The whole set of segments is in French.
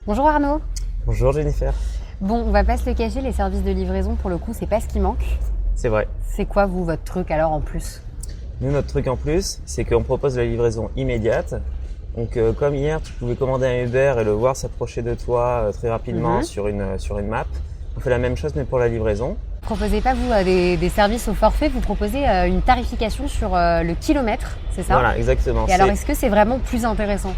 Bonjour Arnaud. Bonjour Jennifer. Bon, on va pas se le cacher, les services de livraison, pour le coup, c'est pas ce qui manque. C'est vrai. C'est quoi, vous, votre truc alors en plus? Nous, notre truc en plus, c'est qu'on propose la livraison immédiate. Donc, comme hier, tu pouvais commander un Uber et le voir s'approcher de toi très rapidement sur une map. On fait la même chose, mais pour la livraison. Vous proposez pas, vous, des services au forfait, vous proposez une tarification sur le kilomètre, c'est ça? Voilà, exactement. Et alors, est-ce que c'est vraiment plus intéressant?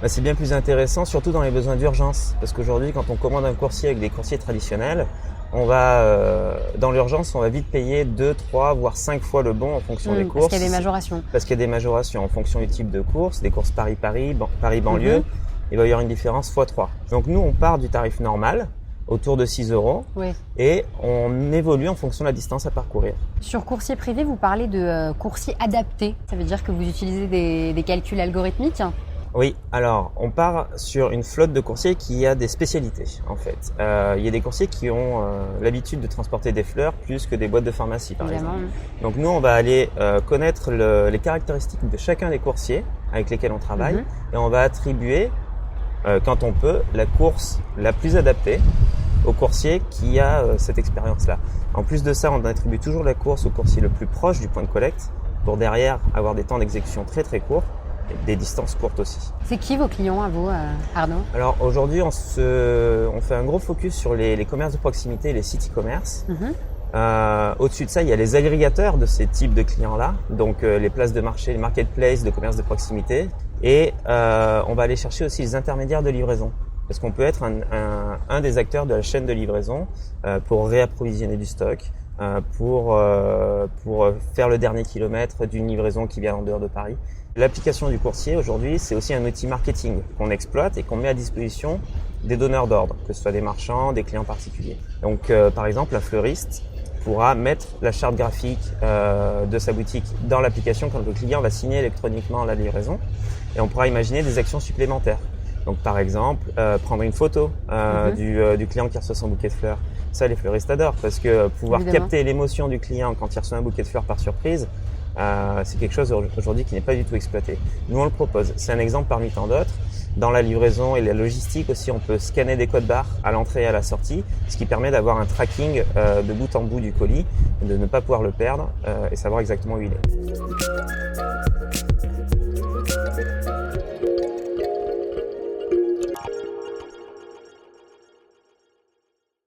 C'est bien plus intéressant, surtout dans les besoins d'urgence. Parce qu'aujourd'hui, quand on commande un coursier avec des coursiers traditionnels, on va, dans l'urgence, on va vite payer 2, 3, voire 5 fois le bon en fonction des courses. Parce qu'il y a des majorations. Parce qu'il y a des majorations en fonction du type de course, des courses Paris-Paris, Paris-Banlieue, il va y avoir une différence x3. Donc nous, on part du tarif normal, autour de 6 €, et on évolue en fonction de la distance à parcourir. Sur coursier privé, vous parlez de coursier adapté. Ça veut dire que vous utilisez des calculs algorithmiques? Oui, alors on part sur une flotte de coursiers qui a des spécialités en fait. Il y a des coursiers qui ont l'habitude de transporter des fleurs plus que des boîtes de pharmacie par exemple. Donc nous on va aller connaître les caractéristiques de chacun des coursiers avec lesquels on travaille et on va attribuer quand on peut la course la plus adaptée au coursier qui a cette expérience-là. En plus de ça, on attribue toujours la course au coursier le plus proche du point de collecte pour derrière avoir des temps d'exécution très très courts. Et des distances courtes aussi. C'est qui vos clients à vous, Arnaud? Alors aujourd'hui, on fait un gros focus sur les commerces de proximité et les sites e-commerce. Au-dessus de ça, il y a les agrégateurs de ces types de clients-là, donc les places de marché, les marketplaces de commerce de proximité. Et on va aller chercher aussi les intermédiaires de livraison. Parce qu'on peut être un des acteurs de la chaîne de livraison pour réapprovisionner du stock, pour faire le dernier kilomètre d'une livraison qui vient en dehors de Paris. L'application du coursier aujourd'hui, c'est aussi un outil marketing qu'on exploite et qu'on met à disposition des donneurs d'ordre, que ce soit des marchands, des clients particuliers. Donc par exemple, un fleuriste pourra mettre la charte graphique de sa boutique dans l'application quand le client va signer électroniquement la livraison et on pourra imaginer des actions supplémentaires. Donc par exemple, prendre une photo du client qui reçoit son bouquet de fleurs. Ça, les fleuristes adorent parce que pouvoir capter l'émotion du client quand il reçoit un bouquet de fleurs par surprise, c'est quelque chose aujourd'hui qui n'est pas du tout exploité. Nous, on le propose. C'est un exemple parmi tant d'autres. Dans la livraison et la logistique aussi, on peut scanner des codes barres à l'entrée et à la sortie, ce qui permet d'avoir un tracking de bout en bout du colis, de ne pas pouvoir le perdre et savoir exactement où il est.